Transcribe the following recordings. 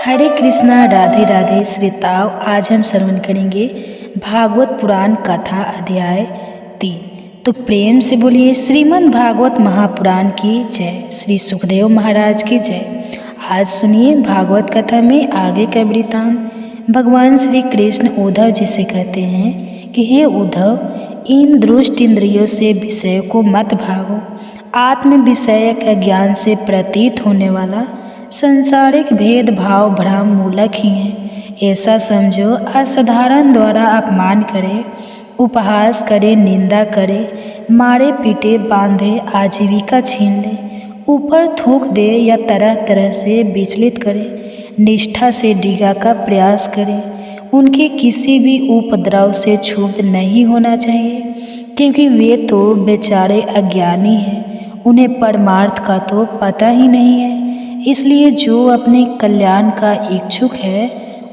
हरे कृष्णा राधे राधे श्रीताव। आज हम श्रवण करेंगे भागवत पुराण कथा अध्याय 3। तो प्रेम से बोलिए श्रीमद् भागवत महापुराण की जय, श्री सुखदेव महाराज की जय। आज सुनिए भागवत कथा में आगे का वृतांत। भगवान श्री कृष्ण उद्धव जी से कहते हैं कि हे उद्धव, इन दुष्ट इंद्रियों से विषय को मत भागो। आत्म विषयक ज्ञान से प्रतीत होने वाला संसारिक भेदभाव भ्रम मूलक ही है। ऐसा समझो, असाधारण द्वारा अपमान करे, उपहास करे, निंदा करे, मारे पीटे, बांधे, आजीविका छीन ले, ऊपर थूक दे या तरह तरह से विचलित करे, निष्ठा से डिगा का प्रयास करे, उनके किसी भी उपद्रव से क्षुब्ध नहीं होना चाहिए, क्योंकि वे तो बेचारे अज्ञानी हैं, उन्हें परमार्थ का तो पता ही नहीं है। इसलिए जो अपने कल्याण का इच्छुक है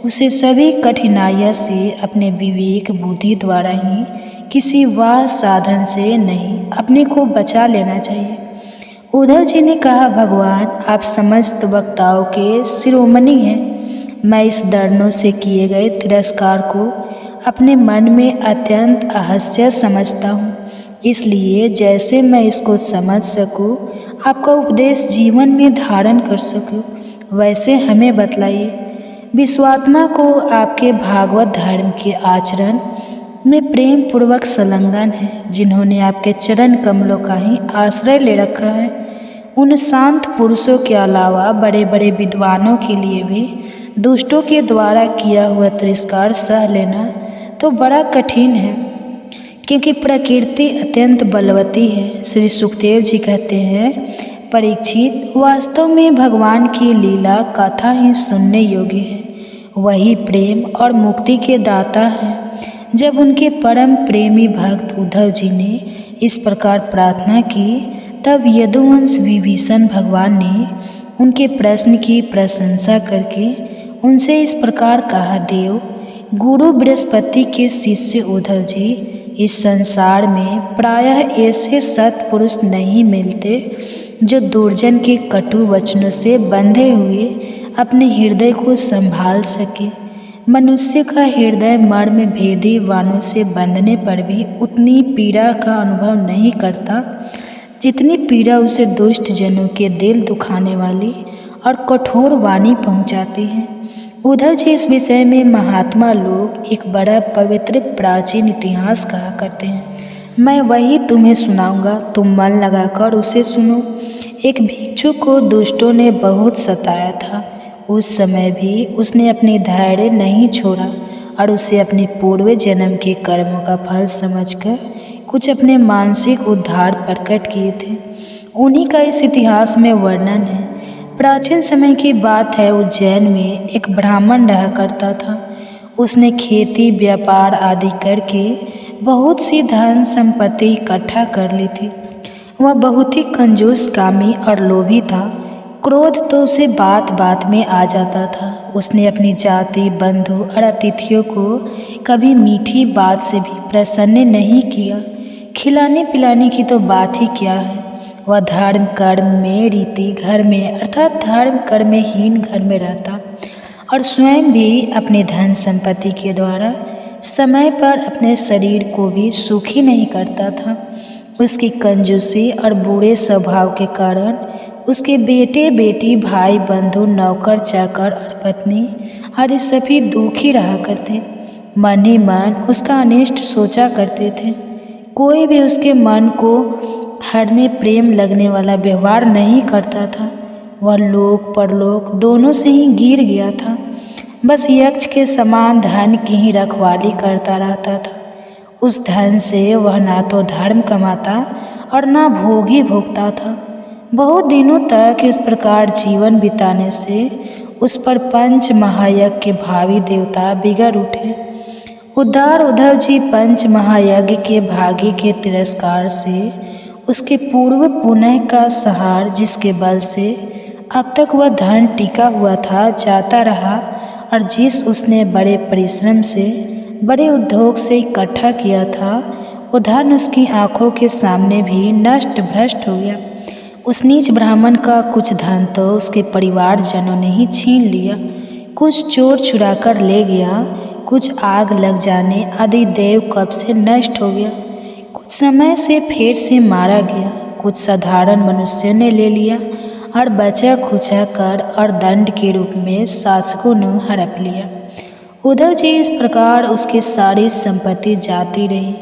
उसे सभी कठिनाइयों से अपने विवेक बुद्धि द्वारा ही, किसी वाह साधन से नहीं, अपने को बचा लेना चाहिए। उद्धव जी ने कहा, भगवान आप समस्त वक्ताओं के शिरोमणि हैं। मैं इस दर्णों से किए गए तिरस्कार को अपने मन में अत्यंत अहास्य समझता हूँ। इसलिए जैसे मैं इसको समझ सकूँ, आपका उपदेश जीवन में धारण कर सकूं, वैसे हमें बतलाइए। विश्वात्मा को आपके भागवत धर्म के आचरण में प्रेम पूर्वक संलग्न है, जिन्होंने आपके चरण कमलों का ही आश्रय ले रखा है। उन शांत पुरुषों के अलावा बड़े बड़े विद्वानों के लिए भी दुष्टों के द्वारा किया हुआ तिरस्कार सह लेना तो बड़ा कठिन है, क्योंकि प्रकृति अत्यंत बलवती है। श्री सुखदेव जी कहते हैं, परीक्षित, वास्तव में भगवान की लीला कथा ही सुनने योग्य है। वही प्रेम और मुक्ति के दाता हैं। जब उनके परम प्रेमी भक्त उद्धव जी ने इस प्रकार प्रार्थना की, तब यदुवंश विभीषण भगवान ने उनके प्रश्न की प्रशंसा करके उनसे इस प्रकार कहा, देव गुरु बृहस्पति के शिष्य उद्धव जी, इस संसार में प्रायः ऐसे सत्पुरुष नहीं मिलते जो दुर्जन के कटु वचनों से बंधे हुए अपने हृदय को संभाल सके। मनुष्य का हृदय मर्म भेदी वाणों से बंधने पर भी उतनी पीड़ा का अनुभव नहीं करता जितनी पीड़ा उसे दुष्ट जनों के दिल दुखाने वाली और कठोर वाणी पहुंचाती है। उद्धव जी इस विषय में महात्मा लोग एक बड़ा पवित्र प्राचीन इतिहास कहा करते हैं। मैं वही तुम्हें सुनाऊंगा, तुम मन लगाकर उसे सुनो। एक भिक्षु को दुष्टों ने बहुत सताया था। उस समय भी उसने अपनी धैर्य नहीं छोड़ा और उसे अपने पूर्व जन्म के कर्मों का फल समझकर कुछ अपने मानसिक उद्धार प्रकट किए थे। उन्हीं का इस इतिहास में वर्णन है। प्राचीन समय की बात है, उज्जैन में एक ब्राह्मण रहा करता था। उसने खेती व्यापार आदि करके बहुत सी धन संपत्ति इकट्ठा कर ली थी। वह बहुत ही कंजूस, कामी और लोभी था। क्रोध तो उसे बात बात में आ जाता था। उसने अपनी जाति, बंधु और अतिथियों को कभी मीठी बात से भी प्रसन्न नहीं किया। खिलाने पिलाने की तो बात ही क्या है। वह धर्म कर्म में, रीति घर में, अर्थात धर्म कर्म में हीन घर में रहता और स्वयं भी अपने धन संपत्ति के द्वारा समय पर अपने शरीर को भी सुखी नहीं करता था। उसकी कंजूसी और बुरे स्वभाव के कारण उसके बेटे बेटी, भाई बंधु, नौकर चाकर और पत्नी आदि सभी दुखी रहा करते। मन ही मन उसका अनिष्ट सोचा करते थे। कोई भी उसके मन को हरने प्रेम लगने वाला व्यवहार नहीं करता था। वह लोक परलोक दोनों से ही गिर गया था। बस यक्ष के समान धन की ही रखवाली करता रहता था। उस धन से वह ना तो धर्म कमाता और ना भोग ही भोगता था। बहुत दिनों तक इस प्रकार जीवन बिताने से उस पर पंच महायज्ञ के भावी देवता बिगड़ उठे। उद्धार उद्धव जी पंच महायज्ञ के भागी के तिरस्कार से, उसके पूर्व पुण्य का सहार जिसके बल से अब तक वह धन टिका हुआ था, जाता रहा और जिस उसने बड़े परिश्रम से, बड़े उद्योग से इकट्ठा किया था, वो धन उसकी आंखों के सामने भी नष्ट भ्रष्ट हो गया। उस नीच ब्राह्मण का कुछ धन तो उसके परिवारजनों ने ही छीन लिया, कुछ चोर चुरा कर ले गया, कुछ आग लग जाने आदिदेव कब से नष्ट हो गया, कुछ समय से फेर से मारा गया, कुछ साधारण मनुष्य ने ले लिया और बचा खुचा कर और दंड के रूप में शासकों ने हड़प लिया। उद्धव जी इस प्रकार उसकी सारी संपत्ति जाती रही,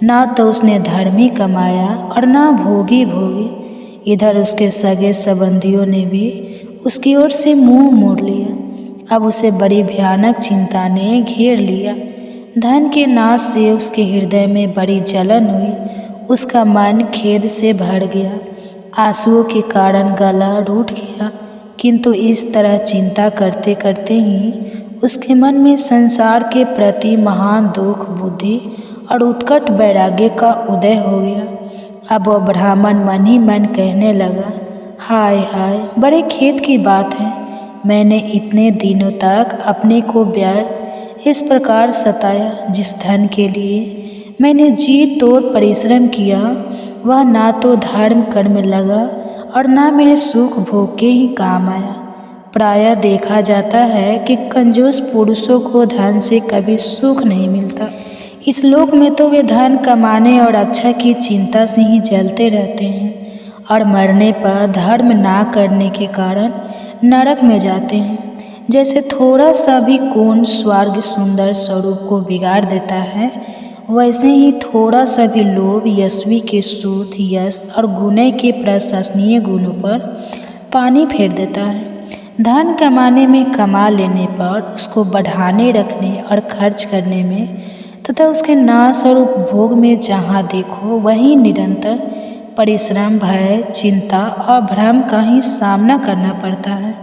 ना तो उसने धर्म ही कमाया और ना भोगी भोगी। इधर उसके सगे संबंधियों ने भी उसकी ओर से मुंह मोड़ लिया। अब उसे बड़ी भयानक चिंता ने घेर लिया। धन के नाश से उसके हृदय में बड़ी जलन हुई, उसका मन खेद से भर गया, आंसुओं के कारण गला रूठ गया। किंतु इस तरह चिंता करते करते ही उसके मन में संसार के प्रति महान दुख बुद्धि और उत्कट वैराग्य का उदय हो गया। अब वह ब्राह्मण मन ही मन कहने लगा, हाय हाय, बड़े खेद की बात है, मैंने इतने दिनों तक अपने को व्यर्थ इस प्रकार सताया। जिस धन के लिए मैंने जी तोड़ परिश्रम किया, वह ना तो धर्म कर्म लगा और ना मेरे सुख भोग के ही काम आया। प्रायः देखा जाता है कि कंजूस पुरुषों को धन से कभी सुख नहीं मिलता। इस लोक में तो वे धन कमाने और अच्छा की चिंता से ही जलते रहते हैं और मरने पर धर्म ना करने के कारण नरक में जाते हैं। जैसे थोड़ा सा भी कोण स्वर्ग सुंदर स्वरूप को बिगाड़ देता है, वैसे ही थोड़ा सा भी लोभ यशवी के शुद्ध यश और गुण के प्रशंसनीय गुणों पर पानी फेर देता है। धन कमाने में कमा लेने पर उसको बढ़ाने रखने और खर्च करने में तथा उसके नाश और उपभोग में जहाँ देखो वहीं निरंतर परिश्रम, भय, चिंता और भ्रम का ही सामना करना पड़ता है।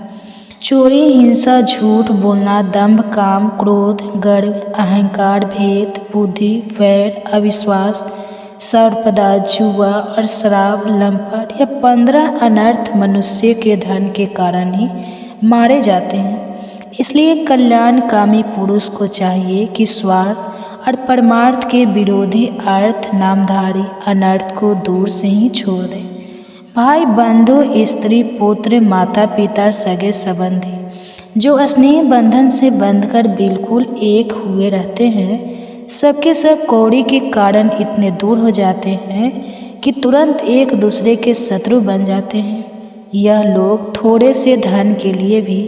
चोरी, हिंसा, झूठ बोलना, दंभ, काम, क्रोध, गर्व, अहंकार, भेद, बुद्धि, वैर, अविश्वास, सर्वपदा, जुआ और शराब, लंपट, यह 15 अनर्थ मनुष्य के धन के कारण ही मारे जाते हैं। इसलिए कल्याणकामी पुरुष को चाहिए कि स्वार्थ और परमार्थ के विरोधी अर्थ नामधारी अनर्थ को दूर से ही छोड़ दे। भाई, बंधु, स्त्री, पुत्र, माता पिता, सगे संबंधी जो स्नेह बंधन से बंधकर बिल्कुल एक हुए रहते हैं, सबके सब कौड़ी के कारण इतने दूर हो जाते हैं कि तुरंत एक दूसरे के शत्रु बन जाते हैं। यह लोग थोड़े से धन के लिए भी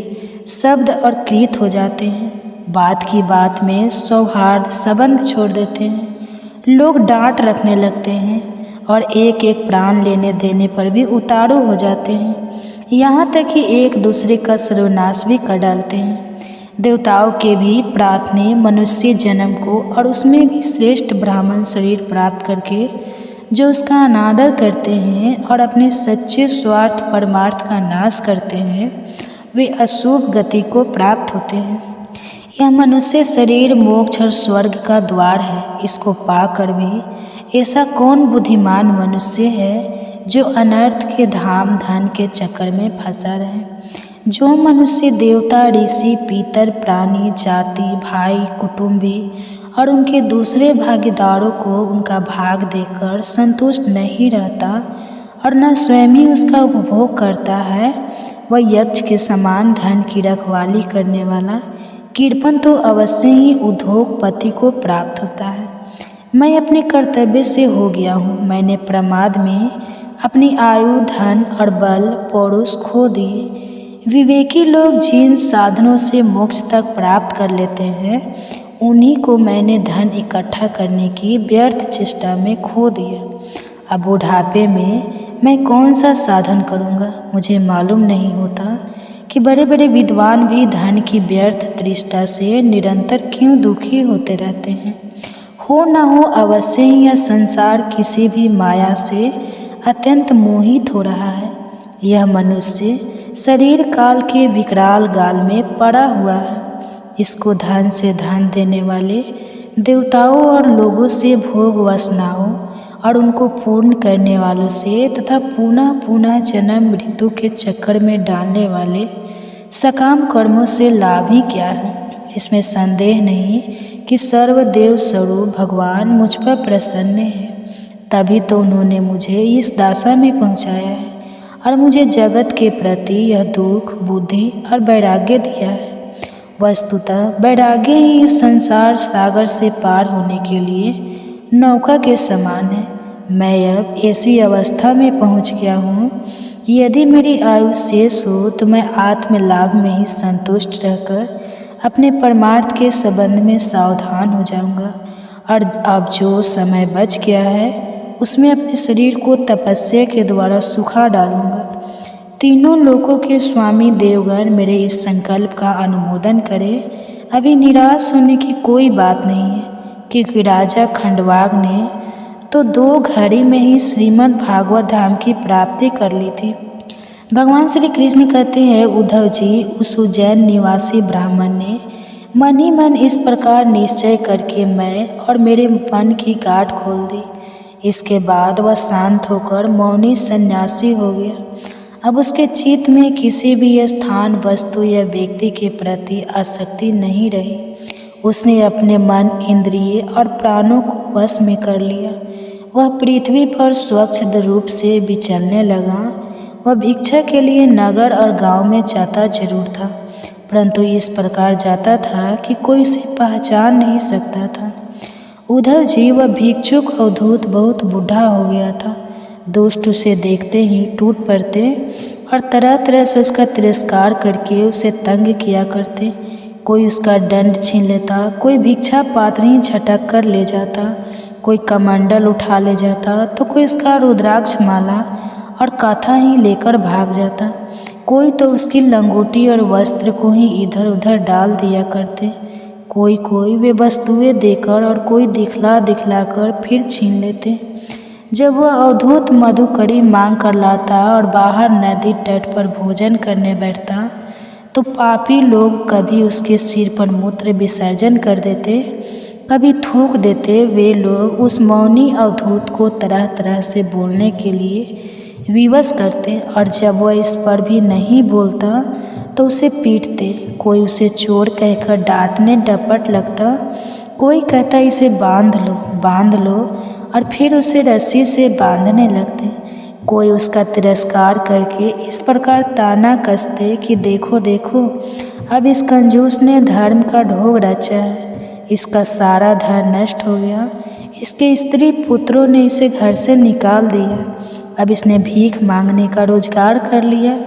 शब्द और कृत हो जाते हैं। बात की बात में सौहार्द संबंध छोड़ देते हैं। लोग डांट रखने लगते हैं और एक एक प्राण लेने देने पर भी उतारू हो जाते हैं। यहाँ तक कि एक दूसरे का सर्वनाश भी कर डालते हैं। देवताओं के भी प्रार्थने मनुष्य जन्म को और उसमें भी श्रेष्ठ ब्राह्मण शरीर प्राप्त करके जो उसका अनादर करते हैं और अपने सच्चे स्वार्थ परमार्थ का नाश करते हैं, वे अशुभ गति को प्राप्त होते हैं। यह मनुष्य शरीर मोक्ष और स्वर्ग का द्वार है। इसको पाकर भी ऐसा कौन बुद्धिमान मनुष्य है जो अनर्थ के धाम धन के चक्कर में फंसा रहे। जो मनुष्य देवता, ऋषि, पीतर, प्राणी, जाति, भाई, कुटुंबी और उनके दूसरे भागीदारों को उनका भाग देकर संतुष्ट नहीं रहता और न स्वयं ही उसका उपभोग करता है, वह यक्ष के समान धन की रखवाली करने वाला कृपण तो अवश्य ही उद्योगपति को प्राप्त होता है। मैं अपने कर्तव्य से हो गया हूँ। मैंने प्रमाद में अपनी आयु, धन और बल पौरुष खो दिए। विवेकी लोग जिन साधनों से मोक्ष तक प्राप्त कर लेते हैं, उन्हीं को मैंने धन इकट्ठा करने की व्यर्थ चेष्टा में खो दिया। अब बुढ़ापे में मैं कौन सा साधन करूँगा। मुझे मालूम नहीं होता कि बड़े बड़े विद्वान भी धन की व्यर्थ तृष्णा से निरंतर क्यों दुखी होते रहते हैं। हो न हो अवश्य ही यह संसार किसी भी माया से अत्यंत मोहित हो रहा है। यह मनुष्य शरीर काल के विकराल गाल में पड़ा हुआ है। इसको धन से धन देने वाले देवताओं और लोगों से भोग वासनाओं और उनको पूर्ण करने वालों से तथा पुनः पुनः जन्म मृत्यु के चक्कर में डालने वाले सकाम कर्मों से लाभ ही क्या है। इसमें संदेह नहीं कि सर्वदेव स्वरूप भगवान मुझ पर प्रसन्न है, तभी तो उन्होंने मुझे इस दशा में पहुंचाया है और मुझे जगत के प्रति यह दुख, बुद्धि और वैराग्य दिया है। वस्तुतः वैराग्य ही इस संसार सागर से पार होने के लिए नौका के समान है। मैं अब ऐसी अवस्था में पहुंच गया हूँ, यदि मेरी आयु शेष हो तो मैं आत्मलाभ में ही संतुष्ट रहकर अपने परमार्थ के संबंध में सावधान हो जाऊंगा और अब जो समय बच गया है उसमें अपने शरीर को तपस्या के द्वारा सुखा डालूंगा। तीनों लोकों के स्वामी देवगण मेरे इस संकल्प का अनुमोदन करें। अभी निराश होने की कोई बात नहीं है, क्योंकि राजा खंडवाग ने तो 2 घड़ी में ही श्रीमद् भागवत धाम की प्राप्ति कर ली थी। भगवान श्री कृष्ण कहते हैं, उद्धव जी, उस उज्जैन निवासी ब्राह्मण ने मन ही मन इस प्रकार निश्चय करके मैं और मेरे मन की गांठ खोल दी। इसके बाद वह शांत होकर मौनी सन्यासी हो गया। अब उसके चित्त में किसी भी स्थान, वस्तु या व्यक्ति के प्रति आसक्ति नहीं रही। उसने अपने मन, इंद्रिय और प्राणों को वश में कर लिया। वह पृथ्वी पर स्वच्छ रूप से विचरने लगा। वह भिक्षा के लिए नगर और गांव में जाता जरूर था, परंतु इस प्रकार जाता था कि कोई उसे पहचान नहीं सकता था। उद्धव जी, वह भिक्षुक अवधूत बहुत बूढ़ा हो गया था। दुष्ट उसे देखते ही टूट पड़ते और तरह तरह से उसका तिरस्कार करके उसे तंग किया करते। कोई उसका दंड छीन लेता, कोई भिक्षा पात्र ही झटक कर ले जाता, कोई कमंडल उठा ले जाता, तो कोई उसका रुद्राक्ष माला और कथा ही लेकर भाग जाता। कोई तो उसकी लंगोटी और वस्त्र को ही इधर उधर डाल दिया करते। कोई वे वस्तुएं देकर और कोई दिखला दिखलाकर फिर छीन लेते। जब वह अवधूत मधुकरी मांग कर लाता और बाहर नदी तट पर भोजन करने बैठता, तो पापी लोग कभी उसके सिर पर मूत्र विसर्जन कर देते, कभी थूक देते। वे लोग उस मौनी अवधूत को तरह तरह से बोलने के लिए विवश करते और जब वह इस पर भी नहीं बोलता तो उसे पीटते। कोई उसे चोर कहकर डांटने डपट लगता, कोई कहता इसे बांध लो और फिर उसे रस्सी से बांधने लगते। कोई उसका तिरस्कार करके इस प्रकार ताना कसते कि देखो देखो, अब इस कंजूस ने धर्म का ढोंग रचा है, इसका सारा धन नष्ट हो गया, इसके स्त्री पुत्रों ने इसे घर से निकाल दिया, अब इसने भीख मांगने का रोजगार कर लिया।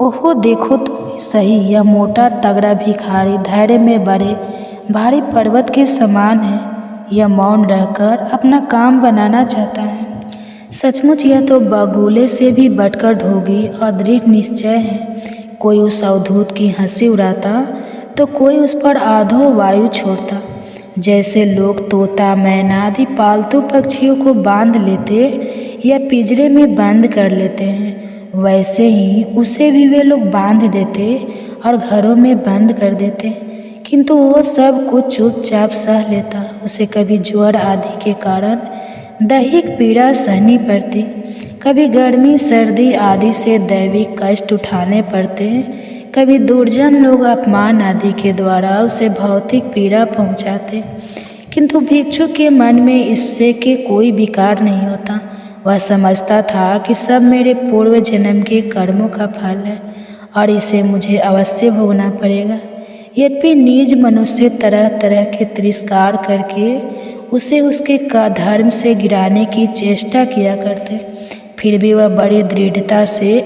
ओहो देखो तो सही, यह मोटा तगड़ा भिखारी धैर्य में बड़े भारी पर्वत के समान है। यह मौन रहकर अपना काम बनाना चाहता है। सचमुच यह तो बगुले से भी बढ़कर ढोंगी और दृढ़ निश्चय है। कोई उस अवधूत की हंसी उड़ाता तो कोई उस पर आधो वायु छोड़ता। जैसे लोग तोता, मैना आदि पालतू पक्षियों को बांध लेते या पिंजरे में बंद कर लेते हैं, वैसे ही उसे भी वे लोग बांध देते और घरों में बंद कर देते, किंतु वो सब कुछ चुपचाप सह लेता। उसे कभी ज्वर आदि के कारण दैहिक पीड़ा सहनी पड़ती, कभी गर्मी सर्दी आदि से दैविक कष्ट उठाने पड़ते, कभी दुर्जन लोग अपमान आदि के द्वारा उसे भौतिक पीड़ा पहुंचाते, किंतु भिक्षु के मन में इससे के कोई विकार नहीं होता। वह समझता था कि सब मेरे पूर्व जन्म के कर्मों का फल है और इसे मुझे अवश्य भोगना पड़ेगा। यद्यपि निज मनुष्य तरह तरह के तिरस्कार करके उसे उसके धर्म से गिराने की चेष्टा किया करते, फिर भी वह बड़ी दृढ़ता से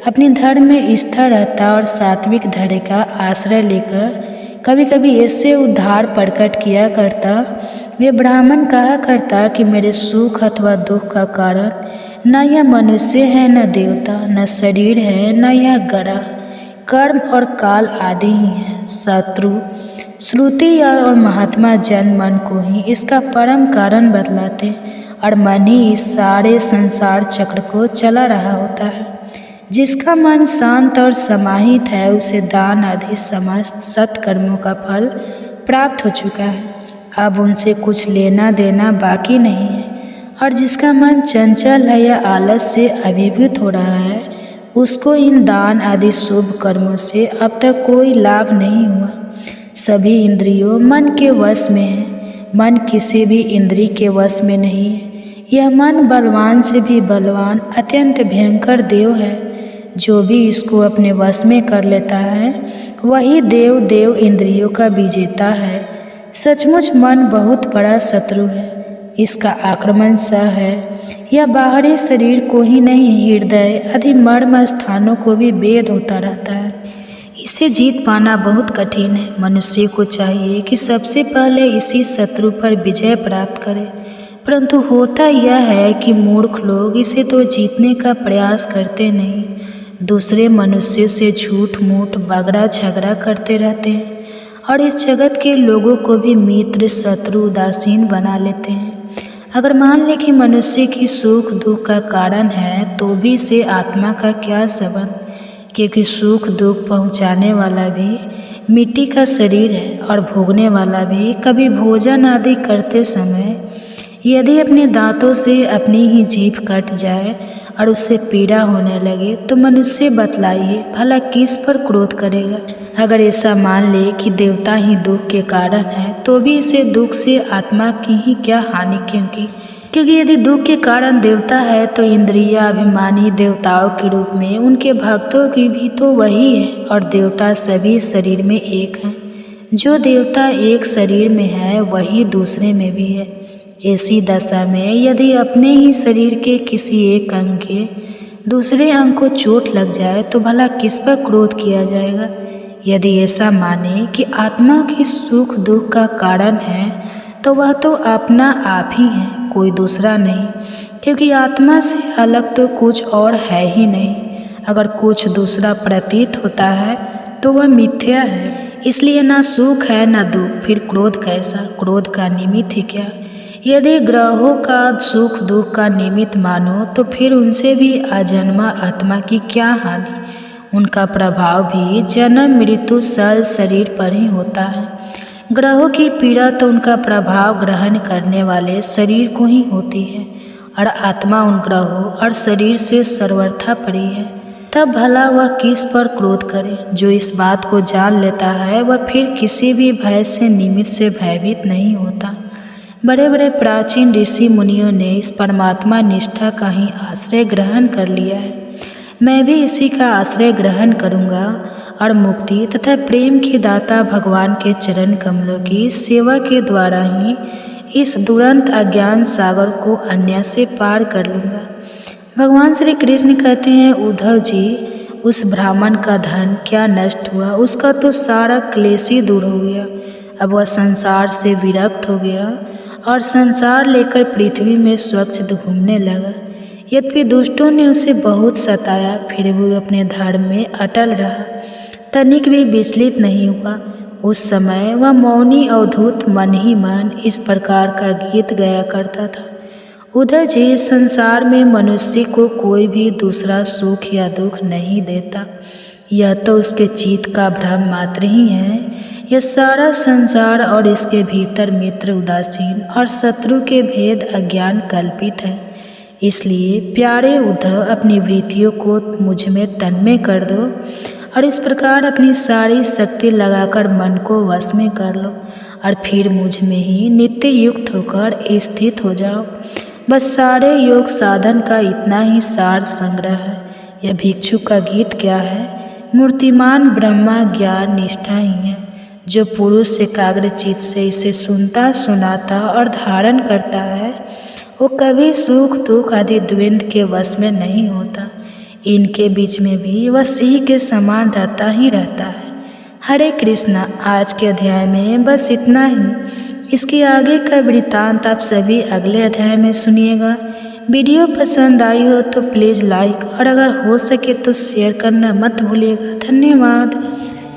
अपने धर्म में स्थिर रहता और सात्विक धैर्य का आश्रय लेकर कभी कभी ऐसे उद्धार प्रकट किया करता। वे ब्राह्मण कहा करता कि मेरे सुख अथवा दुख का कारण न यह मनुष्य है, न देवता, न शरीर है, न यह गड़ा, कर्म और काल आदि ही है। शत्रु, श्रुति और महात्मा जन मन को ही इसका परम कारण बतलाते और मन ही इस सारे संसार चक्र को चला रहा होता है। जिसका मन शांत और समाहित है उसे दान आदि समस्त सत्कर्मों का फल प्राप्त हो चुका है, अब उनसे कुछ लेना देना बाकी नहीं है। और जिसका मन चंचल है या आलस से अभिभूत हो रहा है उसको इन दान आदि शुभ कर्मों से अब तक कोई लाभ नहीं हुआ। सभी इंद्रियों मन के वश में है, मन किसी भी इंद्रिय के वश में नहीं है। यह मन बलवान से भी बलवान अत्यंत भयंकर देव है, जो भी इसको अपने वश में कर लेता है वही देव इंद्रियों का विजेता है। सचमुच मन बहुत बड़ा शत्रु है। इसका आक्रमण सह है। यह बाहरी शरीर को ही नहीं, हृदय आदि मर्म स्थानों को भी भेद होता रहता है। इसे जीत पाना बहुत कठिन है। मनुष्य को चाहिए कि सबसे पहले इसी शत्रु पर विजय प्राप्त करे, परंतु होता यह है कि मूर्ख लोग इसे तो जीतने का प्रयास करते नहीं, दूसरे मनुष्य से झूठ मूठ बगड़ा झगड़ा करते रहते हैं और इस जगत के लोगों को भी मित्र शत्रु उदासीन बना लेते हैं। अगर मान लें कि मनुष्य की सुख दुख का कारण है तो भी इसे आत्मा का क्या संबंध, क्योंकि सुख दुख पहुंचाने वाला भी मिट्टी का शरीर है और भोगने वाला भी कभी भोजन आदि करते समय यदि अपने दांतों से अपनी ही जीभ कट जाए और उससे पीड़ा होने लगे तो मनुष्य बतलाइए भला किस पर क्रोध करेगा। अगर ऐसा मान ले कि देवता ही दुख के कारण है तो भी इसे दुख से आत्मा की ही क्या हानि, क्योंकि यदि दुख के कारण देवता है तो इंद्रिय अभिमानी देवताओं के रूप में उनके भक्तों की भी तो वही है और देवता सभी शरीर में एक हैं। जो देवता एक शरीर में है वही दूसरे में भी है। ऐसी दशा में यदि अपने ही शरीर के किसी एक अंग के दूसरे अंग को चोट लग जाए तो भला किस पर क्रोध किया जाएगा। यदि ऐसा माने कि आत्मा की सुख दुख का कारण है तो वह तो अपना आप ही है, कोई दूसरा नहीं, क्योंकि आत्मा से अलग तो कुछ और है ही नहीं। अगर कुछ दूसरा प्रतीत होता है तो वह मिथ्या है। इसलिए ना सुख है ना दुख, फिर क्रोध कैसा, क्रोध का निमित्त ही क्या। यदि ग्रहों का सुख दुख का निमित्त मानो तो फिर उनसे भी अजन्मा आत्मा की क्या हानि। उनका प्रभाव भी जन्म मृत्यु सल शरीर पर ही होता है। ग्रहों की पीड़ा तो उनका प्रभाव ग्रहण करने वाले शरीर को ही होती है और आत्मा उन ग्रहों और शरीर से सर्वथा परी है। तब भला वह किस पर क्रोध करे। जो इस बात को जान लेता है वह फिर किसी भी भय से निमित्त से भयभीत नहीं होता। बड़े बड़े प्राचीन ऋषि मुनियों ने इस परमात्मा निष्ठा का ही आश्रय ग्रहण कर लिया है। मैं भी इसी का आश्रय ग्रहण करूँगा और मुक्ति तथा प्रेम के दाता भगवान के चरण कमलों की सेवा के द्वारा ही इस दुरंत अज्ञान सागर को अन्य से पार कर लूँगा। भगवान श्री कृष्ण कहते हैं, उद्धव जी, उस ब्राह्मण का धन क्या नष्ट हुआ, उसका तो सारा क्लेश ही दूर हो गया। अब वह संसार से विरक्त हो गया और संसार लेकर पृथ्वी में स्वच्छ घूमने लगा। यद्यपि दुष्टों ने उसे बहुत सताया फिर भी अपने धर्म में अटल रहा, तनिक भी विचलित नहीं हुआ। उस समय वह मौनी अवधूत मन ही मन इस प्रकार का गीत गाया करता था। उधर जी, संसार में मनुष्य को कोई भी दूसरा सुख या दुख नहीं देता, यह तो उसके चित्त का भ्रम मात्र ही है। यह सारा संसार और इसके भीतर मित्र उदासीन और शत्रु के भेद अज्ञान कल्पित है। इसलिए प्यारे उद्धव, अपनी वृत्तियों को मुझ में तन्मय कर दो और इस प्रकार अपनी सारी शक्ति लगाकर मन को वश में कर लो और फिर मुझ में ही नित्य युक्त होकर स्थित हो जाओ। बस सारे योग साधन का इतना ही सार संग्रह है। यह भिक्षु का गीत क्या है? मूर्तिमान ब्रह्मा ज्ञान निष्ठा ही है। जो पुरुष एकाग्रचित्त से इसे सुनता सुनाता और धारण करता है वो कभी सुख दुख आदि द्वंद्व के वश में नहीं होता। इनके बीच में भी वह सिंह के समान रहता ही रहता है। हरे कृष्णा। आज के अध्याय में बस इतना ही। इसके आगे का वृत्तांत आप सभी अगले अध्याय में सुनिएगा। वीडियो पसंद आई हो तो प्लीज़ लाइक और अगर हो सके तो शेयर करना मत भूलिएगा। धन्यवाद।